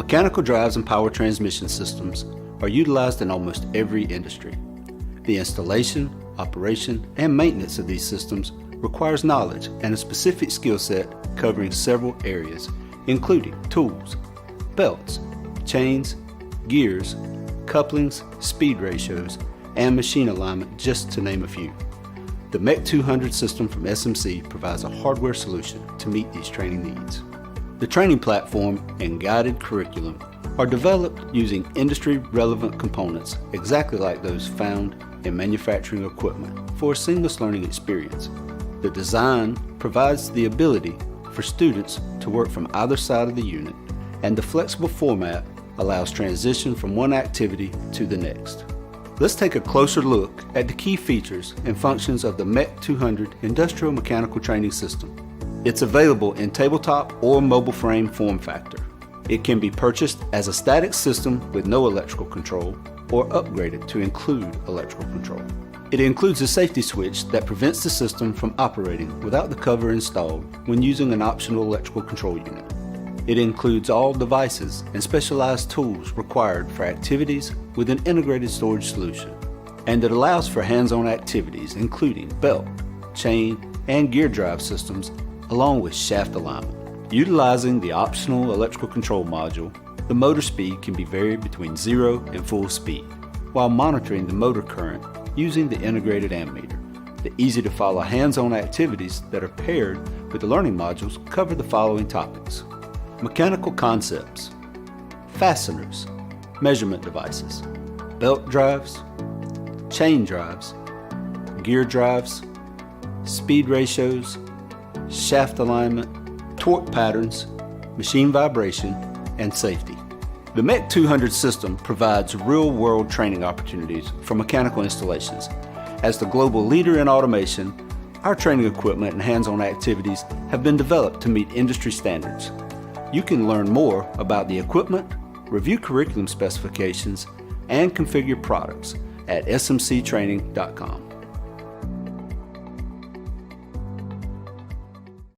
Mechanical drives and power transmission systems are utilized in almost every industry. The installation, operation, and maintenance of these systems requires knowledge and a specific skill set covering several areas, including tools, belts, chains, gears, couplings, speed ratios, and machine alignment, just to name a few. The MEC-200 system from SMC provides a hardware solution to meet these training needs. The training platform and guided curriculum are developed using industry-relevant components exactly like those found in manufacturing equipment for a seamless learning experience. The design provides the ability for students to work from either side of the unit, and the flexible format allows transition from one activity to the next. Let's take a closer look at the key features and functions of the MEC-200 Industrial Mechanical Training System. It's available in tabletop or mobile frame form factor. It can be purchased as a static system with no electrical control or upgraded to include electrical control. It includes a safety switch that prevents the system from operating without the cover installed when using an optional electrical control unit. It includes all devices and specialized tools required for activities with an integrated storage solution. And it allows for hands-on activities including belt, chain, and gear drive systems along with shaft alignment. Utilizing the optional electrical control module, the motor speed can be varied between 0 and full speed, while monitoring the motor current using the integrated ammeter. The easy-to-follow hands-on activities that are paired with the learning modules cover the following topics: mechanical concepts, fasteners, measurement devices, belt drives, chain drives, gear drives, speed ratios, shaft alignment, torque patterns, machine vibration, and safety. The MEC-200 system provides real-world training opportunities for mechanical installations. As the global leader in automation, our training equipment and hands-on activities have been developed to meet industry standards. You can learn more about the equipment, review curriculum specifications, and configure products at smctraining.com.